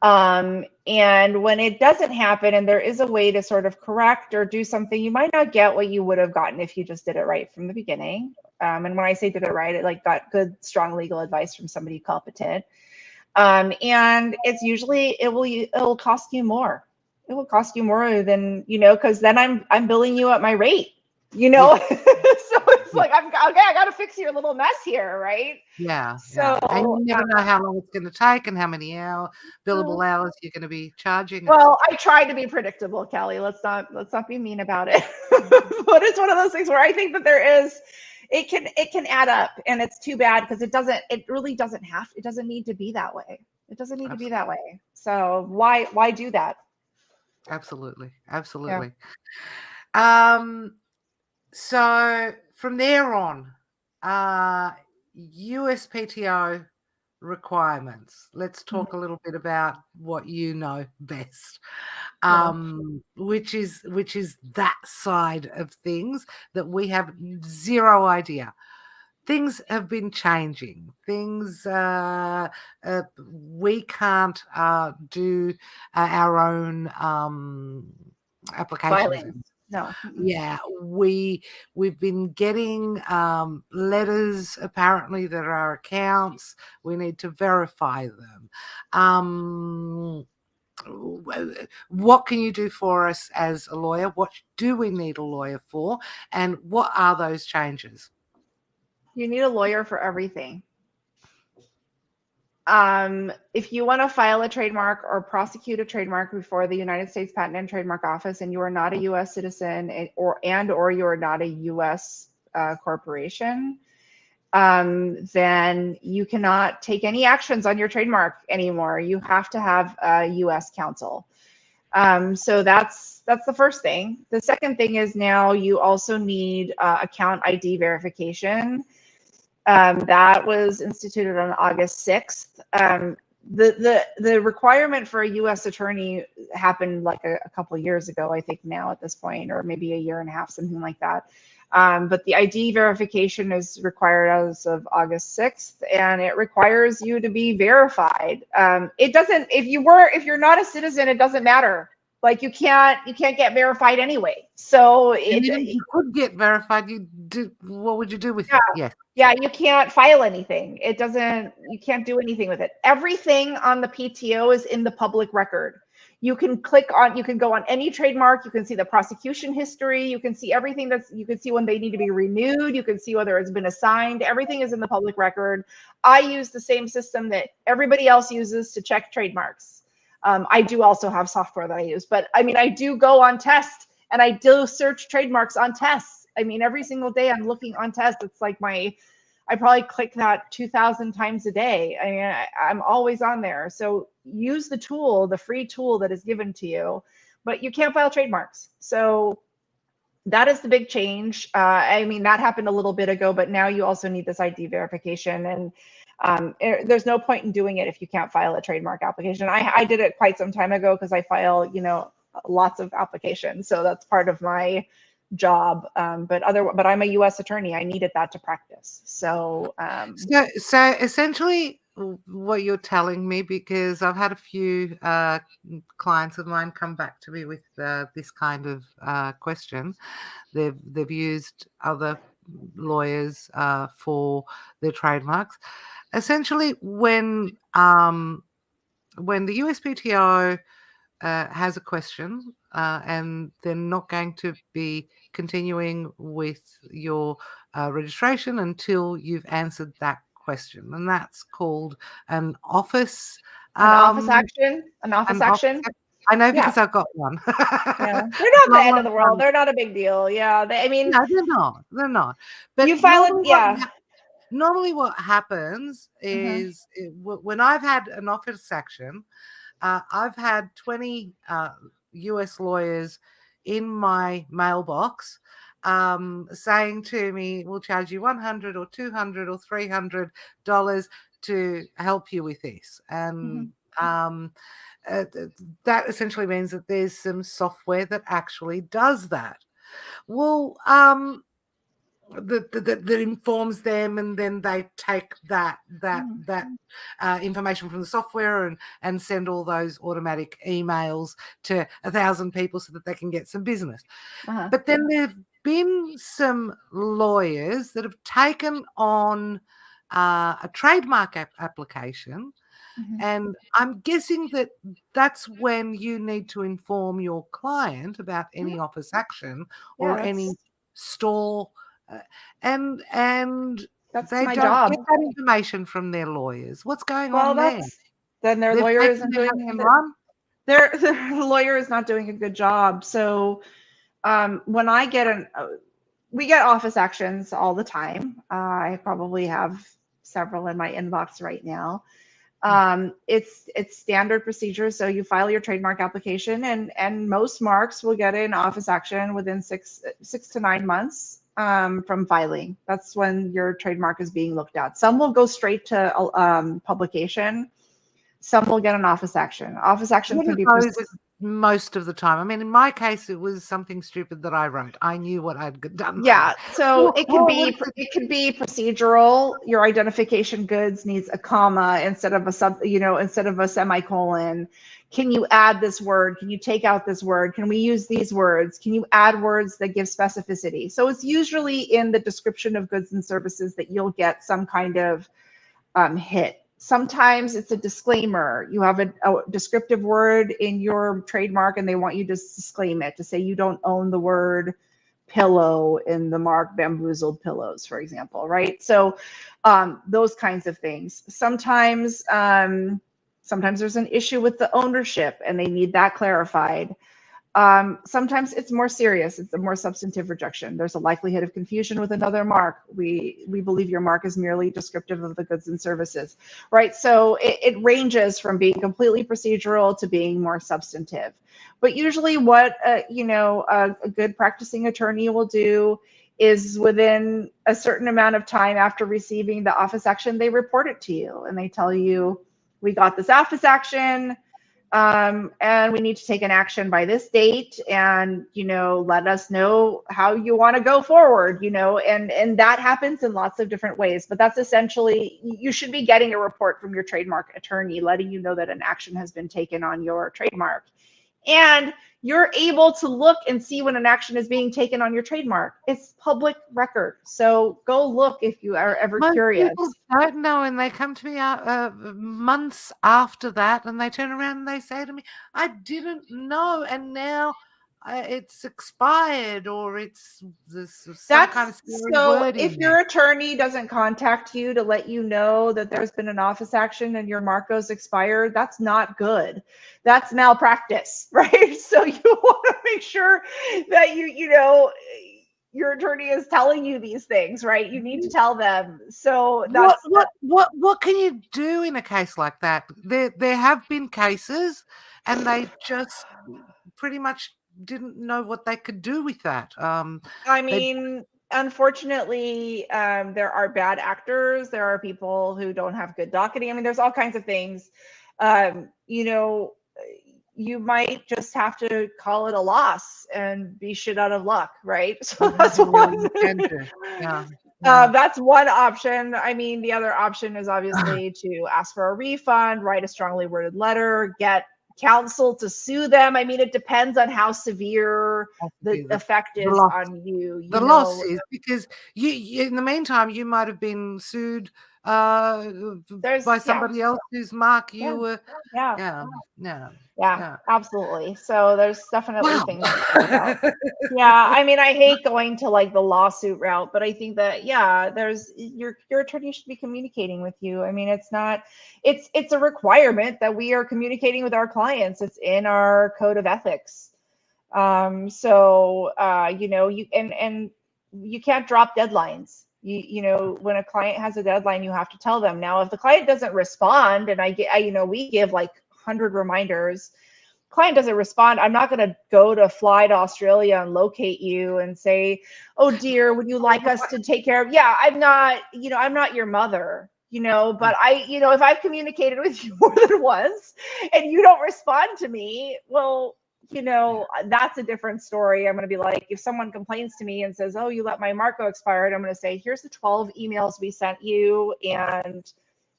And when it doesn't happen, and there is a way to sort of correct or do something, you might not get what you would have gotten if you just did it right from the beginning. And when I say did it right, it like got good, strong legal advice from somebody competent. And it's usually it'll cost you more. It will cost you more than because then I'm billing you at my rate. Yeah, So it's yeah, like okay, I got to fix your little mess here, right? yeah, yeah. And So you never know how long it's going to take and how many uh, billable hours you're going to be charging. It's well, I try to be predictable, Kelly. Let's not be mean about it. But it's one of those things where I think that it can add up, and it's too bad because it really doesn't need to be that way. It doesn't need to be that way. So why do that? absolutely, Yeah. absolutely. Um, so from there on, USPTO requirements. Let's Mhm. talk a little bit about what you know best, Yeah. which is that side of things that we have zero idea. Things have been changing. Things we can't do our own applications Filings. in. No. Yeah, we've been getting letters apparently that are accounts. We need to verify them. Um, what can you do for us as a lawyer? What do we need a lawyer for? And what are those changes? You need a lawyer for everything. If you want to file a trademark or prosecute a trademark before the United States Patent and Trademark Office, and you are not a U.S. citizen, or you are not a U.S. Corporation, then you cannot take any actions on your trademark anymore. You have to have a U.S. counsel. So that's the first thing. The second thing is now you also need account ID verification. That was instituted on August 6th. The requirement for a U.S. attorney happened like a couple of years ago, I think now at this point, or maybe a year and a half, something like that. But the ID verification is required as of August 6th, and it requires you to be verified. It doesn't, if you're not a citizen, it doesn't matter. Like you can't get verified anyway. So And even if you could get verified, what would you do with yeah, it? Yes. yeah, you can't file anything. It doesn't, you can't do anything with it. Everything on the PTO is in the public record. You can you can go on any trademark, you can see the prosecution history, you can see everything you can see when they need to be renewed, you can see whether it's been assigned, everything is in the public record. I use the same system that everybody else uses to check trademarks. I do also have software that I use, but I mean, I do go on test and I do search trademarks on tests. I mean, every single day I'm looking on tests. It's like I probably click that 2,000 times a day. I mean, I'm always on there. So use the tool, the free tool that is given to you, but you can't file trademarks. So that is the big change. I mean, that happened a little bit ago, but now you also need this ID verification. And there's no point in doing it if you can't file a trademark application. I did it quite some time ago because I file, lots of applications. So that's part of my job. But I'm a U.S. attorney. I needed that to practice. So So essentially, what you're telling me, because I've had a few clients of mine come back to me with this kind of question. They've used other lawyers for their trademarks. Essentially, when the USPTO has a question and they're not going to be continuing with your registration until you've answered that question, and that's called an office an office um, action, an office an office. action. I know Yeah. because I've got one. Yeah. A They're not the long, end of long the time world. ago. They're not a big deal. Yeah. I mean, No, they're not. They're not. you But file it. Yeah. normally what happens Hmm. is when I've had an office action, I've had 20 US lawyers in my mailbox saying to me, we'll charge you 100 or 200 or $300 to help you with this. And Hmm. um, that essentially means that there's some software that actually does that. Well, that informs them, and then they take that information from the software and send all those automatic emails to 1,000 people so that they can get some business. Uh-huh. But then there've been some lawyers that have taken on a trademark application, Hmm. and I'm guessing that that's when you need to inform your client about any office action Yeah. or any store, uh, and That's they my don't job. get that information from their lawyers. What's going Well, on there? then their They've lawyer taken isn't it out doing and run. their lawyer is not doing a good job. So when I get we get office actions all the time. I probably have several in my inbox right now. It's standard procedure. So you file your trademark application, and most marks will get an office action within 6 to 9 months. from filing. That's when your trademark is being looked at. Some will go straight to publication. Some will get an office action. Office actions can be most of the time. I mean, in my case, it was something stupid that I wrote. I knew what I'd done yeah. wrong. So it can be procedural. Your identification goods needs a comma instead of instead of a semicolon. Can you add this word? Can you take out this word? Can we use these words? Can you add words that give specificity? So it's usually in the description of goods and services that you'll get some kind of hit. Sometimes it's a disclaimer. You have a descriptive word in your trademark and they want you to disclaim it, to say you don't own the word pillow in the mark bamboozled pillows, for example, right? So those kinds of things. Sometimes there's an issue with the ownership and they need that clarified. Sometimes it's more serious. It's a more substantive rejection. There's a likelihood of confusion with another mark. We believe your mark is merely descriptive of the goods and services, right? So it ranges from being completely procedural to being more substantive. But usually what, a good practicing attorney will do is within a certain amount of time after receiving the office action, they report it to you and they tell you, we got this office action, and we need to take an action by this date, and let us know how you want to go forward, and that happens in lots of different ways. But that's essentially, you should be getting a report from your trademark attorney letting you know that an action has been taken on your trademark, and you're able to look and see when an action is being taken on your trademark. It's public record. So go look if you are ever curious. People don't know, and they come to me months after that, and they turn around and they say to me, I didn't know, and now it's expired, or it's some kind of scary word in if there. your attorney doesn't contact you to let you know that there's been an office action and your mark goes expired, that's not good. That's malpractice, right? So you want to make sure that your attorney is telling you these things, right? You need to tell them. So What can you do in a case like that? There have been cases, and they just pretty much didn't know what they could do with that. I mean, unfortunately, there are bad actors. There are people who don't have good docketing. I mean, there's all kinds of things. You might just have to call it a loss and be shit out of luck, right? So that's one. Yeah. That's one option. I mean, the other option is obviously to ask for a refund, write a strongly worded letter, get counsel to sue them. I mean, it depends on how severe the effect is on you. The loss is because you in the meantime you might have been sued by somebody else whose mark you were. Yeah, absolutely. So there's definitely things to think about. Yeah, I mean, I hate going to like the lawsuit route, but I think that there's your attorney should be communicating with you. I mean, it's a requirement that we are communicating with our clients. It's in our code of ethics. You can't drop deadlines. When a client has a deadline, you have to tell them. Now, if the client doesn't respond, and we give like 100 reminders, client doesn't respond, I'm not going to fly to Australia and locate you and say, oh dear, would you like us to take care of? Yeah, I'm not your mother, but if I've communicated with you more than once and you don't respond to me, well, that's a different story. I'm going to be like, if someone complains to me and says, oh, you let my mark go expired, I'm going to say, here's the 12 emails we sent you, and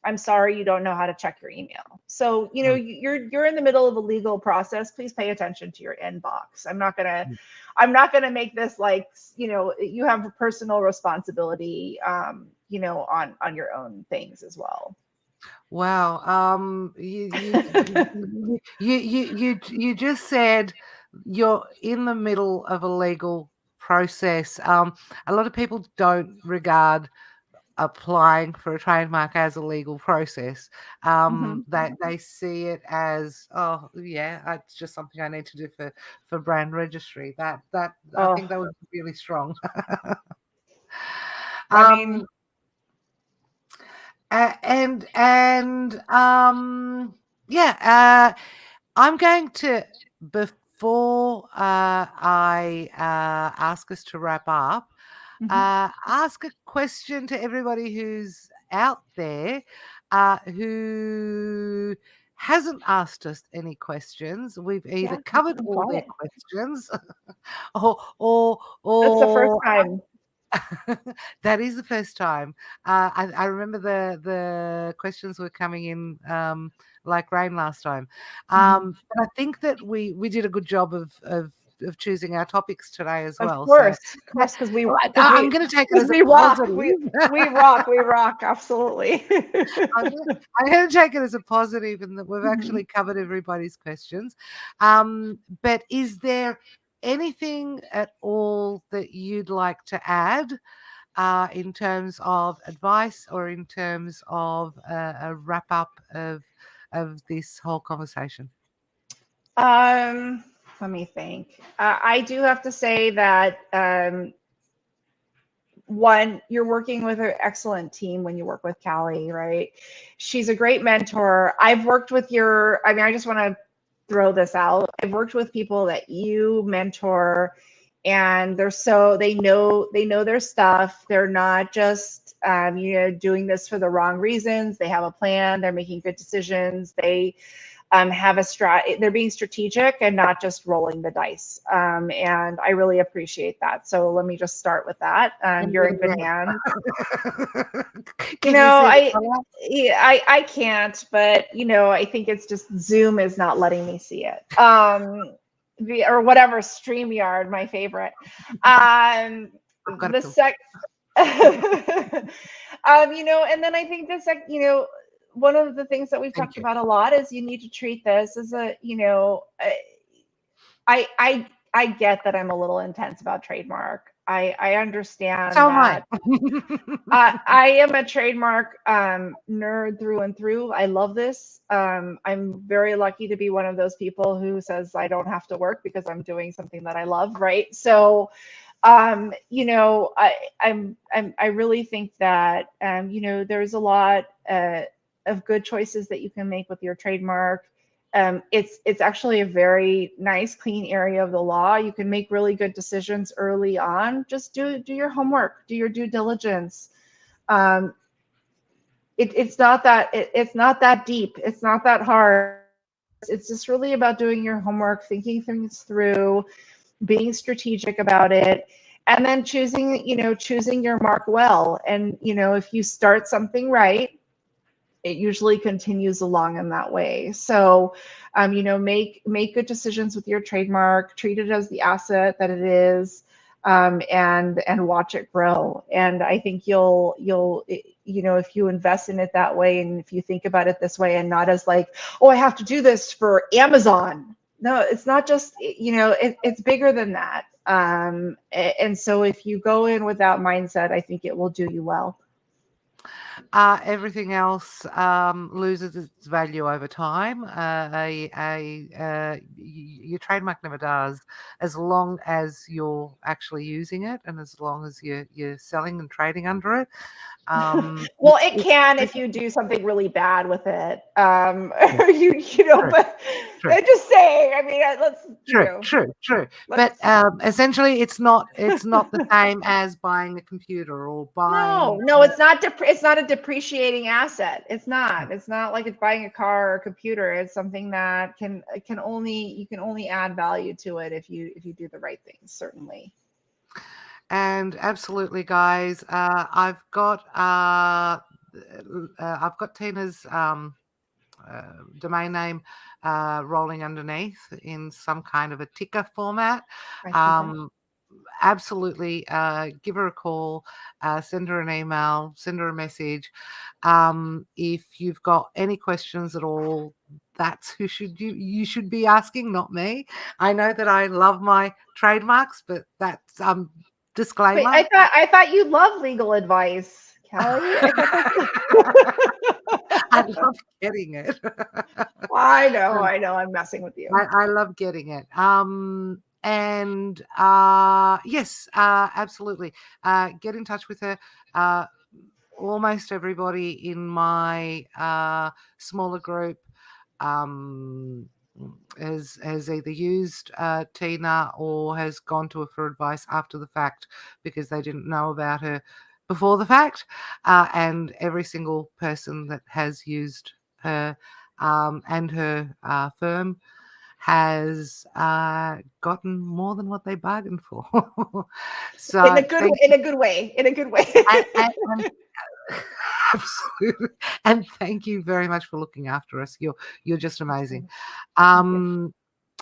I'm sorry you don't know how to check your email. So, you're in the middle of a legal process. Please pay attention to your inbox. I'm not gonna make this like, you have a personal responsibility, on your own things as well. Wow. You just said you're in the middle of a legal process. A lot of people don't regard applying for a trademark as a legal process. They see it as, oh yeah, it's just something I need to do for brand registry. That I think that was really strong. I mean, I'm going to, before I ask us to wrap up, Mhm. ask a question to everybody who's out there who hasn't asked us any questions. We've either Yeah, I've covered been all their quiet. questions or or That's the first or time. that is the first time. I remember the questions were coming in like rain last time. Mhm. But I think that we did a good job of choosing our topics today as Of well. So course, yeah, because we I- because I'm we going to take it because as a we rock. positive. We rock. Absolutely. I'm gonna, I'm gonna take it as a positive in that we've Mhm. actually covered everybody's questions. But is there anything at all that you'd like to add in terms of advice or in terms of a wrap up of this whole conversation? Um, Let me think. I do have to say that one, you're working with an excellent team when you work with Callie, right? She's a great mentor. I've worked with your, I mean, I just want to throw this out. I've worked with people that you mentor and they know their stuff. They're not just doing this for the wrong reasons. They have a plan, they're making good decisions. They have a they're being strategic and not just rolling the dice, and I really appreciate that. So let me just start with that. And You're what in good about? hands. You Can you know, see the I color? yeah, I can't, but I think it's just Zoom is not letting me see it. Or whatever, StreamYard, my favorite. Um, I've got it the too. sec and then I think the one of the things that we've Thank talked you. about a lot is you need to treat this as I get that I'm a little intense about trademark. I understand So am I. that. I am a trademark nerd through and through. I love this. I'm very lucky to be one of those people who says I don't have to work because I'm doing something that I love, right? So I really think that there's a lot of good choices that you can make with your trademark. It's actually a very nice, clean area of the law. You can make really good decisions early on. Just do your homework, do your due diligence. Um, it's not that deep. It's not that hard. It's just really about doing your homework, thinking things through, being strategic about it, and then choosing your mark well. And if you start something right, it usually continues along in that way. So make good decisions with your trademark, treat it as the asset that it is, and watch it grow. And I think you'll if you invest in it that way, and if you think about it this way and not as like, oh, I have to do this for Amazon. No, it's not just it's bigger than that. And so if you go in with that mindset, I think it will do you well. Everything else loses its value over time. Your trademark never does, as long as you're actually using it and as long as you're selling and trading under it. Well, it It's can if you do something really bad with it. true, Or true, but true. I'm just saying. I mean, let's True, true, true. But let's. essentially, it's not the same as buying a computer or No, buying. no, it's not. It's not a depreciating asset. It's not. It's not like it's buying a car or a computer. It's something that you can only add value to it if you do the right things. Certainly. And absolutely, guys, I've got Tina's domain name rolling underneath in some kind of a ticker format. I see that. Um, Absolutely, give her a call, send her an email, send her a message. If you've got any questions at all, that's who you should be asking, not me. I know that I love my trademarks, but that's Wait, disclaimer. I thought you love legal advice, Kelly. I thought that's. I love getting it. I know. I'm messing with you. I love getting it. And yes, absolutely. Get in touch with her. Uh, Almost everybody in my smaller group um, has either used Tina or has gone to her for advice after the fact because they didn't know about her before the fact. And every single person that has used her and her firm has gotten more than what they bargained for. In a So good thank in a good way. In a good way. and absolutely. And thank you very much for looking after us. You're just amazing. Thank you. Um,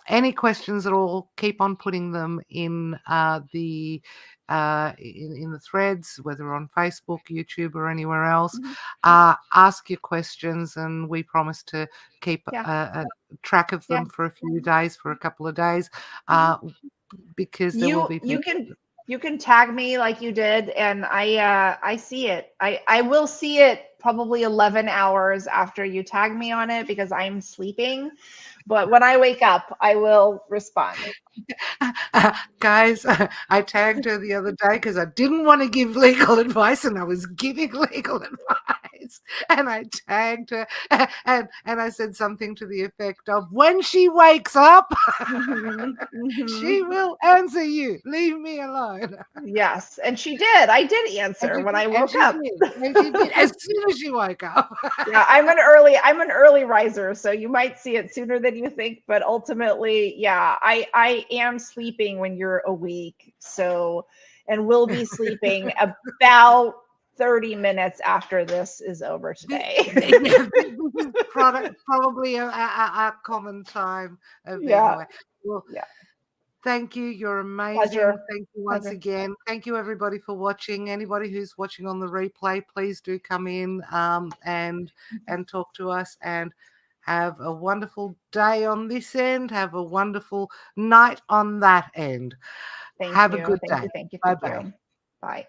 any questions at all, keep on putting them in in the threads, whether on Facebook, YouTube, or anywhere else. Mhm. Ask your questions, and we promise to keep Yeah. a track of Yeah. them for a few days, for a couple of days, Mhm. because there will You be you people. can you can tag me like you did, and I see it. I will see it probably 11 hours after you tag me on it because I'm sleeping. But when I wake up, I will respond. Guys, I tagged her the other day because I didn't want to give legal advice and I was giving legal advice. And I tagged her and I said something to the effect of, when she wakes up, Mhm, she mhm. will answer you. Leave me alone. Yes, and she did. I did And answer she when did, I and woke she up. did, and she did as soon as she woke up. Yeah, I'm an early riser, so you might see it sooner than you think, but ultimately, yeah, I am sleeping when you're awake. So, and we'll be sleeping about 30 minutes after this is over today. Yeah, this is probably a common time of being Yeah, away. Well, yeah. thank you. You're amazing. Pleasure. Thank you once Pleasure. again. Thank you, everybody, for watching. Anybody who's watching on the replay, please do come in and talk to us. And have a wonderful day on this end. Have a wonderful night on that end. Thank Have a you. good Thank day. you. Thank you. Bye Thank bye. you. Bye.